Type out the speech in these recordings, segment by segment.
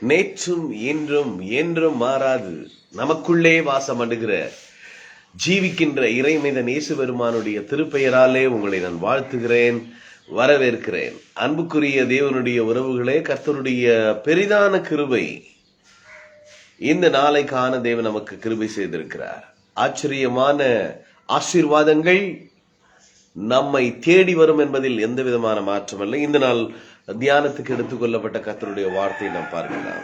நேற்றும் இன்றும் என்றும் மாறாது நமக்குள்ளே வாசம் அணுகிற ஜீவிக்கின்ற இறைமனிதன் இயேசு பெருமானுடைய திருப்பெயராலே உங்களை நான் வாழ்த்துகிறேன், வரவேற்கிறேன். அன்புக்குரிய தேவனுடைய உறவுகளே, கர்த்தருடைய பெரிதான கிருபை இந்த நாளை காண தேவன் நமக்கு கிருபை செய்திருக்கிறார். ஆச்சரியமான ஆசீர்வாதங்கள் நம்மை தேடி வரும் என்பதில் எந்த விதமான மாற்றமல்ல. இந்த நாள் தியானத்துக்கு எடுத்துக்கொள்ளப்பட்ட கர்த்தருடைய வார்த்தையை நாம் பார்க்கலாம்.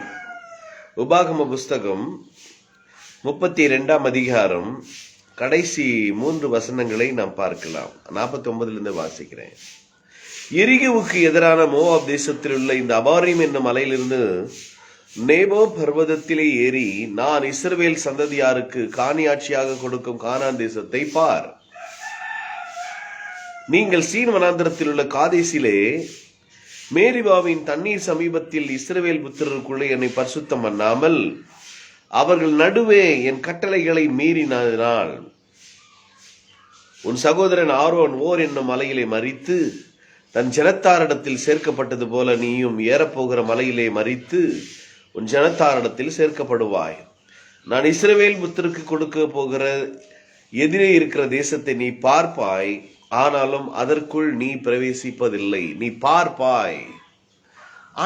உபாகம புஸ்தகம் 32ஆம் அதிகாரம் கடைசி 3 வசனங்களை நாம் பார்க்கலாம். 49 வாசிக்கிறேன். எரிகோவுக்கு எதிரான மோவாப் தேசத்தில் உள்ள இந்த அபாரீம் என்னும் மலையிலிருந்து நேபோ பர்வதத்திலே ஏறி நான் இஸ்ரவேல் சந்ததியாருக்கு காணியாட்சியாக கொடுக்கும் கானான் தேசத்தை பார். நீங்கள் சீன் வனாந்திரத்தில் உள்ள காதேசிலே மேரிபாவின் தண்ணீர் சமீபத்தில் இஸ்ரவேல் புத்திரருக்குள்ளே என்னை பரிசுத்தம் பண்ணாமல் அவர்கள் நடுவே என் கட்டளைகளை மீறினால் உன் சகோதரன் ஆரோன் ஓர் என்னும் மலையிலே மரித்து தன் ஜனத்தாரிடத்தில் சேர்க்கப்பட்டது போல நீயும் ஏறப்போகிற மலையிலே மரித்து உன் ஜனத்தாரிடத்தில் சேர்க்கப்படுவாய். நான் இஸ்ரவேல் புத்திரருக்கு கொடுக்க போகிற எதிரே இருக்கிற தேசத்தை நீ பார்ப்பாய், ஆனாலும் அதற்குள் நீ பிரவேசிப்பதில்லை. நீ பார்ப்பாய்.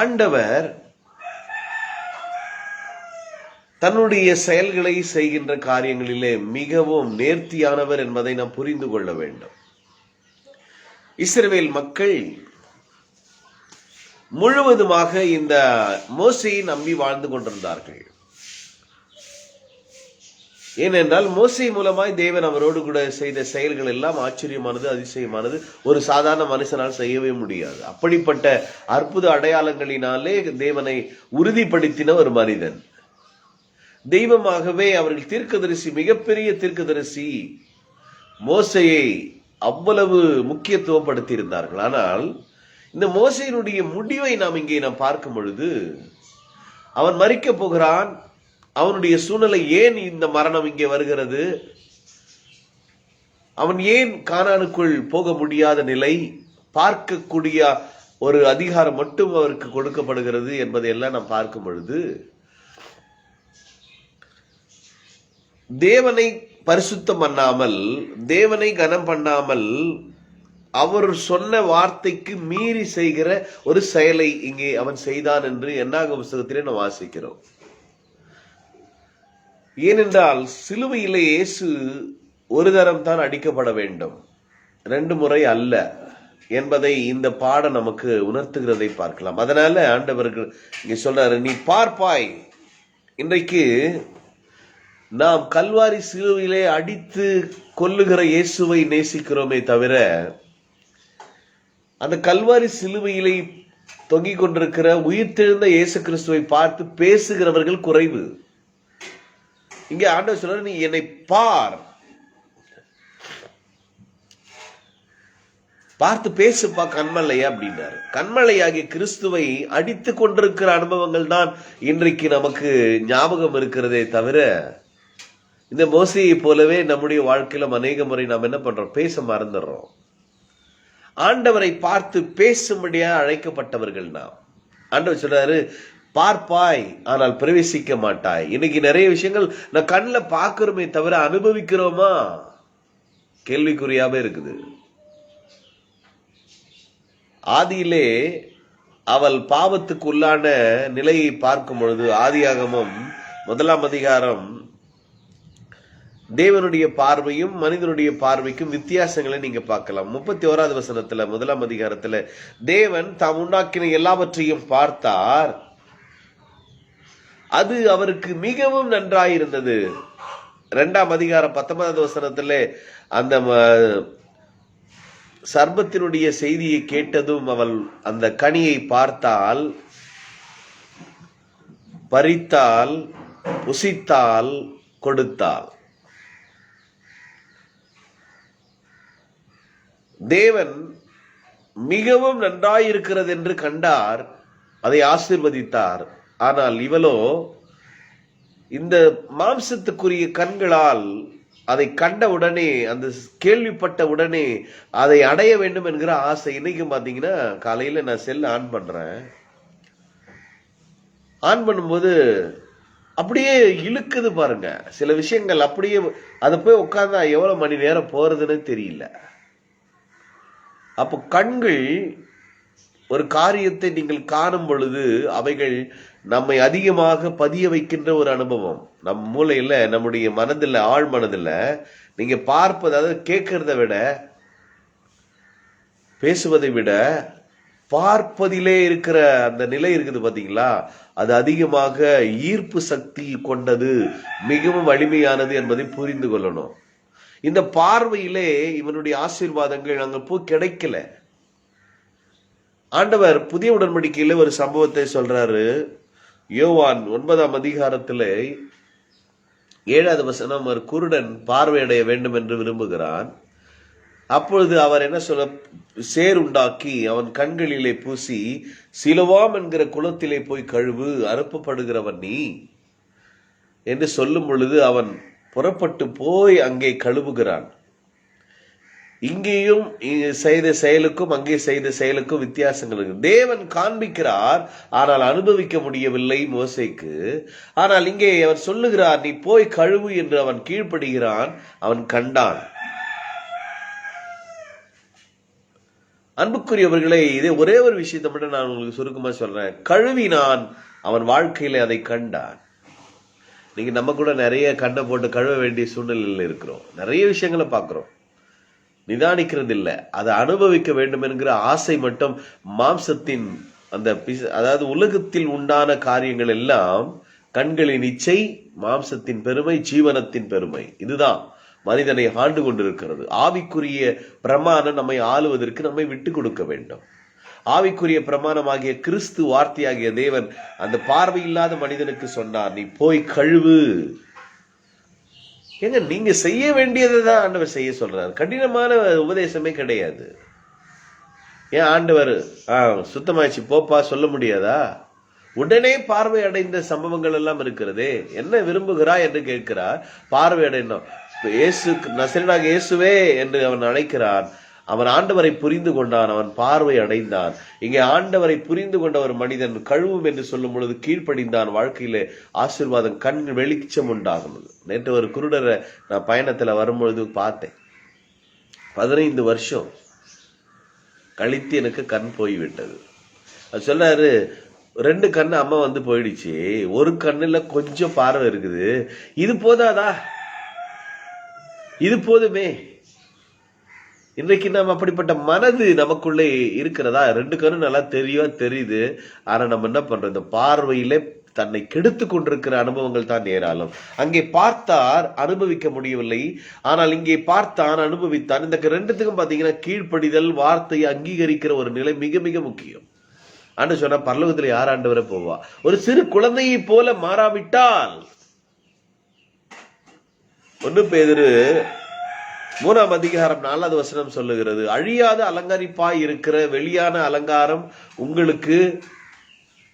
ஆண்டவர் தன்னுடைய செயல்களை செய்கின்ற காரியங்களிலே மிகவும் நேர்த்தியானவர் என்பதை நாம் புரிந்து கொள்ள வேண்டும். இஸ்ரவேல் மக்கள் முழுவதுமாக இந்த மோசேயை நம்பி வாழ்ந்து கொண்டிருந்தார்கள். ஏனென்றால் மோசே மூலமாய் தேவன் அவரோடு கூட செய்த செயல்கள் எல்லாம் ஆச்சரியமானது, அதிசயமானது. ஒரு சாதாரண மனுஷனால் செய்யவே முடியாது. அப்படிப்பட்ட அற்புத அடையாளங்களினாலே தேவனை உறுதிப்படுத்தின ஒரு மனிதன். தெய்வமாகவே அவர்கள் தீர்க்கதரிசி, மிகப்பெரிய தீர்க்கதரிசி மோசேயை அவ்வளவு முக்கியத்துவப்படுத்தி இருந்தார்கள். ஆனால் இந்த மோசேயினுடைய முடிவை நாம் இங்கே பார்க்கும் பொழுது, அவன் மரிக்க போகிறான். அவனுடைய சூழ்நிலை, ஏன் இந்த மரணம் இங்கே வருகிறது, அவன் ஏன் கானானுக்குள் போக முடியாத நிலை, பார்க்கக்கூடிய ஒரு அதிகாரம் மட்டும் அவருக்கு கொடுக்கப்படுகிறது என்பதை எல்லாம் நாம் பார்க்கும் பொழுது, தேவனை பரிசுத்தம் பண்ணாமல், தேவனை கனம் பண்ணாமல், அவர் சொன்ன வார்த்தைக்கு மீறி செய்கிற ஒரு செயலை இங்கே அவன் செய்தான் என்று என்னாகம புஸ்தகத்திலே நாம் வாசிக்கிறோம். ஏனென்றால் சிலுவையிலே இயேசு ஒரு தரம் தான் அடிக்கப்பட வேண்டும், 2 முறை அல்ல என்பதை இந்த பாடம் நமக்கு உணர்த்துகிறதை பார்க்கலாம். அதனால ஆண்டவர்கள் இங்க சொல்றாரு, நீ பார்ப்பாய். இன்றைக்கு நாம் கல்வாரி சிலுவையிலே அடித்து கொல்லுகிற இயேசுவை நேசிக்கிறோமே தவிர, அந்த கல்வாரி சிலுவையிலே தொங்கிக் கொண்டிருக்கிற உயிர்த்தெழுந்த இயேசு கிறிஸ்துவை பார்த்து பேசுகிறவர்கள் குறைவு. இங்கே ஆண்டவர் சொல்றாரு, நீ என்னை பார், பார்த்து பேசுப்பா கண்மலையா அப்படின்னாரு. கண்மலையாகிய கிறிஸ்துவை அடித்து கொண்டிருக்கிற அனுபவங்கள் தான் இன்றைக்கு நமக்கு ஞாபகம் இருக்கிறதே தவிர, இந்த மோசையை போலவே நம்முடைய வாழ்க்கையில அநேக முறை நாம் என்ன பண்றோம், பேச மறந்துடுறோம். ஆண்டவரை பார்த்து பேசும்படியா அழைக்கப்பட்டவர்கள் நாம். ஆண்டவர் சொல்றாரு, பார்ப்பாய் ஆனால் பிரவேசிக்க மாட்டாய். இன்னைக்கு நிறைய விஷயங்கள் நான் கண்ணில் பார்க்கிறோமே தவிர அனுபவிக்கிறோமா, கேள்விக்குறியாவே இருக்குது. ஆதியிலே அவள் பாவத்துக்கு உள்ளான நிலையை பார்க்கும் பொழுது, ஆதியாகமம் 1ஆம் அதிகாரம் தேவனுடைய பார்வையும் மனிதனுடைய பார்வைக்கும் வித்தியாசங்களை நீங்க பார்க்கலாம். 31வது வசனத்துல 1ஆம் அதிகாரத்துல தேவன் தாம் உண்டாக்கின எல்லாவற்றையும் பார்த்தார், அது அவருக்கு மிகவும் நன்றாயிருந்தது. 2ஆம் அதிகாரம் 19வது வசனத்துல அந்த சர்ப்பத்தினுடைய செய்தியை கேட்டதும் அவள் அந்த கனியை பார்த்தால், பறித்தால், புசித்தால், கொடுத்தாள். தேவன் மிகவும் நன்றாயிருக்கிறது என்று கண்டார், அதை ஆசீர்வதித்தார். ஆனால் இவளோ இந்த மாம்சத்துக்குரிய கண்களால் அதை கண்ட உடனே, அந்த கேள்விப்பட்ட உடனே அதை அடைய வேண்டும் என்கிற ஆசை. இன்னைக்கு பாத்தீங்கன்னா காலையில நான் செல் ஆன் பண்றேன், ஆன் பண்ணும்போது அப்படியே இழுக்குது பாருங்க. சில விஷயங்கள் அப்படியே அதை போய் உட்கார்ந்தா எவ்வளவு மணி நேரம் போறதுன்னு தெரியல. அப்போ கண்கள் ஒரு காரியத்தை நீங்கள் காணும் பொழுது அவைகள் நம்மை அதிகமாக பதிய வைக்கின்ற ஒரு அனுபவம். நம் மூளையில, நம்முடைய மனதில், ஆழ் மனதில் நீங்க பார்ப்பது, அதாவது கேட்கறத விட, பேசுவதை விட பார்ப்பதிலே இருக்கிற அந்த நிலை இருக்குது பாத்தீங்களா, அது அதிகமாக ஈர்ப்பு சக்தி கொண்டது, மிகவும் வலிமையானது என்பதை புரிந்து கொள்ளணும். இந்த பார்வையிலே இவனுடைய ஆசீர்வாதங்கள் அங்க போய் கிடைக்கல. ஆண்டவர் புதிய உடன்படிக்கையில ஒரு சம்பவத்தை சொல்றாரு. யோவான் 9ஆம் அதிகாரத்திலே 7வது வசனம், ஒரு குருடன் பார்வையடைய வேண்டும் என்று விரும்புகிறான். அப்பொழுது அவர் என்ன சொல்ல, சேர் உண்டாக்கி அவன் கண்களிலே பூசி, சிலுவாம் என்கிற குளத்திலே போய் கழுவு, அறுப்பப்படுகிறவன் நீ என்று சொல்லும் பொழுது அவன் புறப்பட்டு போய் அங்கே கழுவுகிறான். இங்கேயும் செய்த செயலுக்கும் அங்கே செய்த செயலுக்கும் வித்தியாசங்கள் இருக்கு. தேவன் காண்பிக்கிறார், ஆனால் அனுபவிக்க முடியவில்லை மோசேக்கு. ஆனால் இங்கே அவர் சொல்லுகிறார், நீ போய் கழுவு என்று. அவன் கீழ்ப்படுகிறான், அவன் கண்டான். அன்புக்குரியவர்களே, இதே ஒரே ஒரு விஷயத்தை மட்டும் நான் உங்களுக்கு சுருக்கமா சொல்றேன். கழுவினான், அவன் வாழ்க்கையில அதை கண்டான். நீங்க நம்ம கூட நிறைய கண்ணை போட்டு கழுவ வேண்டிய சூழ்நிலையில் இருக்கிறோம். நிறைய விஷயங்களை பார்க்கிறோம், நிதானிக்கிறது இல்லை. அதை அனுபவிக்க வேண்டும் என்கிற ஆசை மட்டும் மாம்சத்தின் அந்த அதாவது உலகத்தில் உண்டான காரியங்கள் எல்லாம் கண்களின் இச்சை, மாம்சத்தின் பெருமை, ஜீவனத்தின் பெருமை, இதுதான் மனிதனை ஆண்டு கொண்டிருக்கிறது. ஆவிக்குரிய பிரமாணம் நம்மை ஆளுவதற்கு நம்மை விட்டு கொடுக்க வேண்டும். ஆவிக்குரிய பிரமாணமாகிய கிறிஸ்து வார்த்தையாகிய தேவன் அந்த பார்வை இல்லாத மனிதனுக்கு சொன்னார், நீ போய் கழுவு. ஏங்க, நீங்க செய்ய வேண்டியதை தான் ஆண்டவர் செய்ய சொல்றாரு. கடினமான உபதேசமே கிடையாது. ஏன் ஆண்டவர் சுத்தமாச்சு போப்பா சொல்ல முடியாதா? உடனே பார்வை அடைந்த சம்பவங்கள் எல்லாம் இருக்கிறதே. என்ன விரும்புகிறாய் என்று கேட்கிறார். பார்வை அடைந்தோம். இயேசு நசரேயனாகிய இயேசுவே என்று அவன் அழைக்கிறான். அவன் ஆண்டவரை புரிந்து கொண்டான், அவன் பார்வை அடைந்தான். இங்கே ஆண்டவரை புரிந்து கொண்ட ஒரு மனிதன் கழுவும் என்று சொல்லும் பொழுது கீழ்ப்படிந்தான். வாழ்க்கையிலே ஆசீர்வாதம், கண் வெளிச்சம் உண்டாகும். நேற்று ஒரு குருடரை நான் பயணத்துல வரும்பொழுது பார்த்தேன். 15 வருஷம் கழித்து எனக்கு கண் போய்விட்டது. அது சொன்னாரு, 2 கண்ணு அம்மா வந்து போயிடுச்சு, ஒரு கண்ணுல கொஞ்சம் பார்வை இருக்குது, இது போதாதா? இது போதுமே. இன்றைக்கு நாம் அப்படிப்பட்ட மனது நமக்குள்ளே இருக்கிறதா? 2 கண்ணு நல்லா தெரியுது, ஆனா நம்ம என்ன பண்றோம்? இந்த பார்வையிலே தன்னை கெடுத்து கொண்டிருக்கிற அனுபவங்கள் தான் ஏராளம். அங்கே பார்த்தார், அனுபவிக்க முடியவில்லை. ஆனால் இங்கே பார்த்தான், அனுபவித்தான். இந்த 2த்துக்கும் பாத்தீங்கன்னா கீழ்ப்படிதல், வார்த்தையை அங்கீகரிக்கிற ஒரு நிலை மிக மிக முக்கியம். ஆண்டு சொன்னா, பரலோகத்துல யார் ஆண்டவரை போவா? ஒரு சிறு குழந்தையை போல மாறாவிட்டால். 1 பேதுரு 3ஆம் அதிகாரம் 4வது வசனம் சொல்லுகிறது, அழியாத அலங்கரிப்பாய் இருக்கிற வெளியான அலங்காரம் உங்களுக்கு.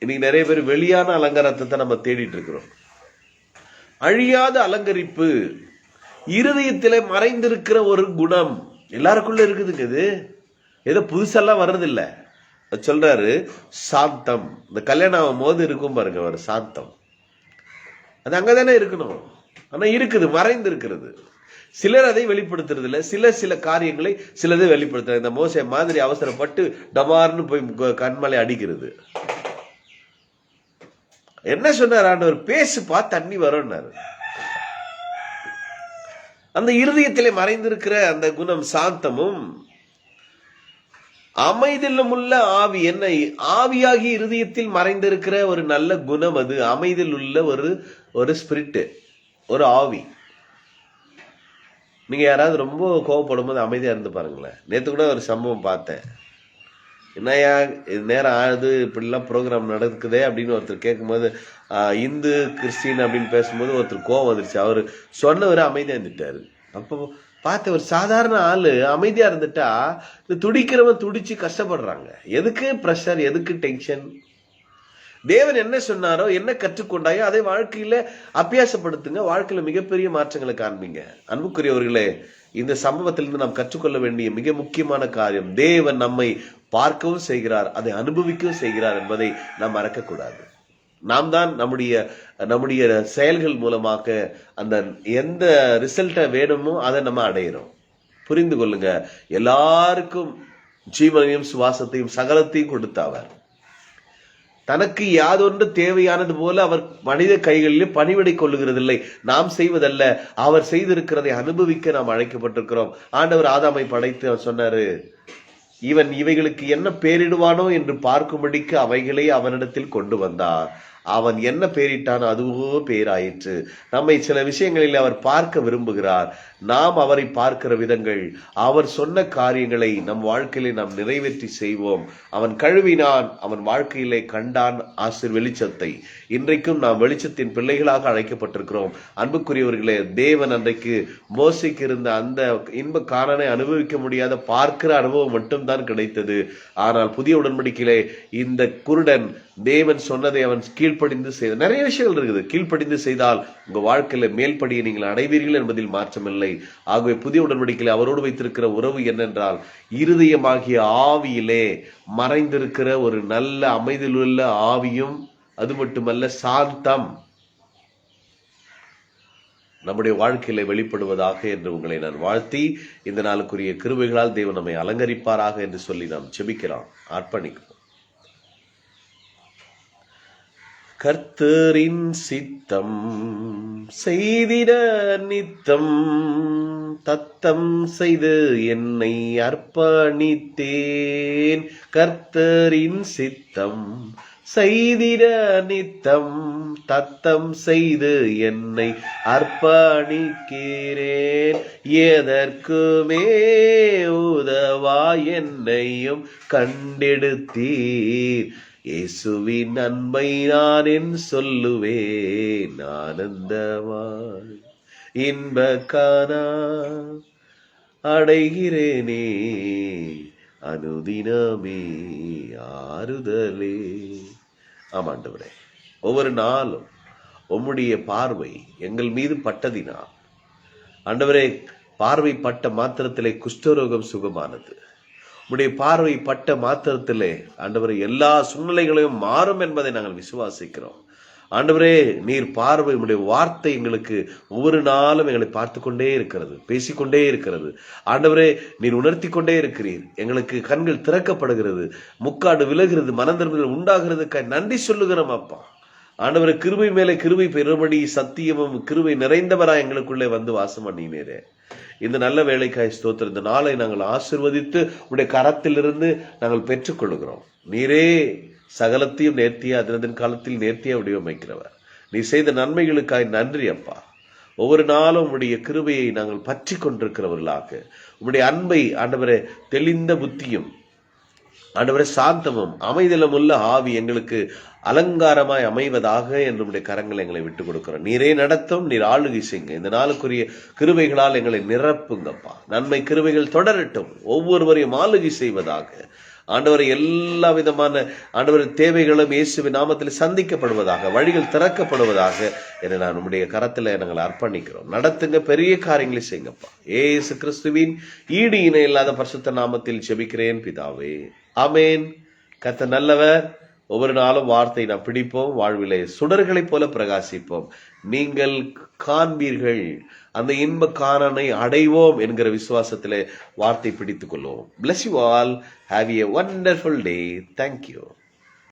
இன்னைக்கு நிறைய பேர் வெளியான அலங்காரத்தை தான் நம்ம தேடிட்டு இருக்கிறோம். அழியாத அலங்கரிப்பு, இருதயத்திலே மறைந்திருக்கிற ஒரு குணம் எல்லாருக்குள்ள இருக்குதுங்க. இது ஏதோ புதுசெல்லாம் வர்றதில்ல. சொல்றாரு சாந்தம். இந்த கல்யாணம் ஆகும் போது இருக்கும் பாருங்க ஒரு சாந்தம், அது அங்கதானே இருக்கணும். ஆனா இருக்குது, மறைந்து இருக்கிறது. சிலர் அதை வெளிப்படுத்துறது இல்லை. சில காரியங்களை சிலதை வெளிப்படுத்துறது. இந்த மோசே மாதிரி அவசரப்பட்டு டமார்னு போய் கண்மலை அடிக்கிறது. என்ன சொன்னார் ஆண்டவர்? பேசுப்பா, தண்ணி வரும்னாரு. அந்த இருதயத்திலே மறைந்திருக்கிற அந்த குணம் சாந்தமும் அமைதியிலும் உள்ள ஆவி. என்ன ஆவியாகி இருதயத்தில் மறைந்திருக்கிற ஒரு நல்ல குணம் அது. அமைதியில் உள்ள ஒரு ஸ்பிரிட், ஒரு ஆவி. நீங்க யாராவது ரொம்ப கோவப்படும் போது அமைதியா இருந்து பாருங்களேன். நேற்று கூட ஒரு சம்பவம் பார்த்தேன். என்னையா இது நேரம் ஆகுது, இப்படிலாம் ப்ரோக்ராம் நடக்குதே அப்படின்னு ஒருத்தர் கேட்கும்போது, இந்து கிறிஸ்டின் அப்படின்னு பேசும்போது ஒருத்தர் கோவம் வந்துருச்சு. அவர் சொன்னவர் அமைதியா இருந்துட்டாரு. அப்போ பார்த்த ஒரு சாதாரண ஆளு அமைதியா இருந்துட்டா இந்த துடிக்கிறவன் துடிச்சு கஷ்டப்படுறாங்க. எதுக்கு பிரஷர், எதுக்கு டென்ஷன்? தேவன் என்ன சொன்னாரோ, என்ன கற்றுக்கொண்டாயோ அதை வாழ்க்கையில அபியாசப்படுத்துங்க. வாழ்க்கையில மிகப்பெரிய மாற்றங்களை காண்பீங்க. அன்புக்குரியவர்களே, இந்த சம்பவத்திலிருந்து நாம் கற்றுக்கொள்ள வேண்டிய மிக முக்கியமான காரியம், தேவன் நம்மை பார்க்கவும் செய்கிறார், அதை அனுபவிக்கவும் செய்கிறார் என்பதை நாம் மறக்கக்கூடாது. நாம் தான் நம்முடைய செயல்கள் மூலமாக அந்த எந்த ரிசல்ட்டை வேணுமோ அதை நம்ம அடையிறோம். புரிந்து கொள்ளுங்க, எல்லாருக்கும் ஜீவனையும் சுவாசத்தையும் சகலத்தையும் கொடுத்த அவர் தனக்கு யாதொன்று தேவையானது போல அவர் மனித கைகளிலே பணிவிடை கொள்ளுகிறதில்லை. நாம் செய்வதல்ல, அவர் செய்திருக்கிறதை அனுபவிக்க நாம் அழைக்கப்பட்டிருக்கிறோம். ஆண்டவர் ஆதாமை படைத்து அவர் சொன்னாரு, இவன் இவைகளுக்கு என்ன பேரிடுவானோ என்று பார்க்கும்படிக்கு அவைகளை அவனிடத்தில் கொண்டு வந்தார். அவன் என்ன பேரிட்டான், அதுவோ பேராயிற்று. நம்மை சில விஷயங்களில் அவர் பார்க்க விரும்புகிறார். நாம் அவரை பார்க்கிற விதங்கள், அவர் சொன்ன காரியங்களை நம் வாழ்க்கையிலே நாம் நிறைவேற்றி செய்வோம். அவன் கழுவினான், அவன் வாழ்க்கையிலே கண்டான் வெளிச்சத்தை. இன்றைக்கும் நாம் வெளிச்சத்தின் பிள்ளைகளாக அழைக்கப்பட்டிருக்கிறோம். அன்புக்குரியவர்களே, தேவன் அன்றைக்கு மோசைக்கு இருந்த அந்த இன்ப காணனை அனுபவிக்க முடியாத பார்க்கிற அனுபவம் மட்டும்தான் கிடைத்தது. ஆனால் புதிய உடன்படிக்கையிலே இந்த குருடன் தேவன் சொன்னதை அவன் கீழ்ப்படிந்து செய்த நிறைய விஷயங்கள் இருக்குது. கீழ்ப்படிந்து செய்தால் உங்க வாழ்க்கையில மேல்படியை நீங்கள் அடைவீர்கள் என்பதில் மாற்றமில்லை. ஆகவே புதிய உடன்படிக்கையில அவரோடு வைத்திருக்கிற உறவு என்னென்றால், இருதயமாகிய ஆவியிலே மறைந்திருக்கிற ஒரு நல்ல அமைதியுள்ள ஆவியும், அது மட்டுமல்ல சாந்தம் நம்முடைய வாழ்க்கையில வெளிப்படுவதாக என்று உங்களை நான் வாழ்த்தி, இந்த நாளுக்குரிய கிருபைகளால் தேவன் நம்மை அலங்கரிப்பாராக என்று சொல்லி நாம் ஜெபிக்கலாம், அர்ப்பணிக்கிறோம். கர்த்தரின் சித்தம் செய்திட நித்தம் தத்தம் செய்து என்னை அர்ப்பணித்தேன். கர்த்தரின் சித்தம் செய்திட நித்தம் தத்தம் செய்து என்னை அர்ப்பணிக்கிறேன். எதற்குமே உதவா என்னையும் கண்டெடுத்தீர். இயேசுவின் அன்பை நான் என் சொல்லுவேன். ஆனந்தமாய் இன்பக்கானா அடைகிறேனே, அனுதினமே ஆறுதலே. ஆமாண்டவரே, ஒவ்வொரு நாளும் உம்முடைய பார்வை எங்கள் மீது பட்டதினால், ஆண்டவரே, பார்வை பட்ட மாத்திரத்திலே குஷ்டரோகம் சுகமானது. உடைய பார்வை பட்ட மாத்திரத்திலே ஆண்டவரே எல்லா சூழ்நிலைகளையும் மாறும் என்பதை நாங்கள் விசுவாசிக்கிறோம். ஆண்டவரே, நீர் பார்வை, உடைய வார்த்தை எங்களுக்கு ஒவ்வொரு நாளும் எங்களை பார்த்து கொண்டே இருக்கிறது, பேசிக்கொண்டே இருக்கிறது. ஆண்டவரே, நீர் உணர்த்தி கொண்டே இருக்கிறீர். எங்களுக்கு கண்கள் திறக்கப்படுகிறது, முக்காடு விலகிறது, மனந்திரும்புதல் உண்டாகிறதுக்காக நன்றி சொல்லுகிறோம் அப்பா. ஆண்டவரே, கிருபை மேலே கிருபை பெறும்படி சத்தியமும் கிருபை நிறைந்தவராய் எங்களுக்குள்ளே வந்து வாசம் பண்ணினீரே. இந்த நல்ல வேலைக்காய் ஸ்தோத்திரம். இந்த நாளை நாங்கள் ஆசீர்வதித்து உடைய கரத்திலிருந்து நாங்கள் பெற்றுக்கொள்கிறோம். நீரே சகலத்தையும் நேர்த்தியா அதினதின் காலத்தில் நேர்த்தியா வடிவமைக்கிறவர். நீ செய்த நன்மைகளுக்காய் நன்றி அப்பா. ஒவ்வொரு நாளும் உடைய கிருபையை நாங்கள் பற்றி கொண்டிருக்கிறவர்களாக, உடைய அன்பை ஆண்டவரே தெளிந்த புத்தியும், ஆண்டவரே சாந்தமும் அமைதலும் உள்ள ஆவி எங்களுக்கு அலங்காரமாய் அமைவதாக என்னுடைய கரங்களை எங்களை விட்டுக் கொடுக்கிறோம். நீரே நடத்தும், நீர் ஆளுகை செய்யுங்க. இந்த நாளுக்குரிய கிருபைகளால் எங்களை நிரப்புங்கப்பா. நன்மை கிருபைகள் தொடரட்டும், ஒவ்வொருவரையும் ஆளுகை செய்வதாக. ஆண்டவரை எல்லா விதமான ஆண்டவர் தேவைகளும் இயேசுவின் நாமத்தில் சந்திக்கப்படுவதாக, வழிகள் திறக்கப்படுவதாக என நான் உம்முடைய கரத்தில் நாங்கள் அர்ப்பணிக்கிறோம். நடத்துங்க, பெரிய காரியங்களை செய்யுங்கப்பா. இயேசு கிறிஸ்துவின் ஈடு இணை இல்லாத பரிசுத்த நாமத்தில் ஜெபிக்கிறேன் பிதாவே, ஆமேன். கர்த்தர் நல்லவர். ஒவ்வொரு நாளும் வார்த்தை நாம் பிடிப்போம், வாழ்விலே சுடர்களைப் போல பிரகாசிப்போம். நீங்கள் காண்பீர்கள், அந்த இன்ப காணனை அடைவோம் என்கிற விசுவாசத்திலே வார்த்தை பிடித்துக் கொள்வோம். Bless you all. Have a wonderful day. Thank you.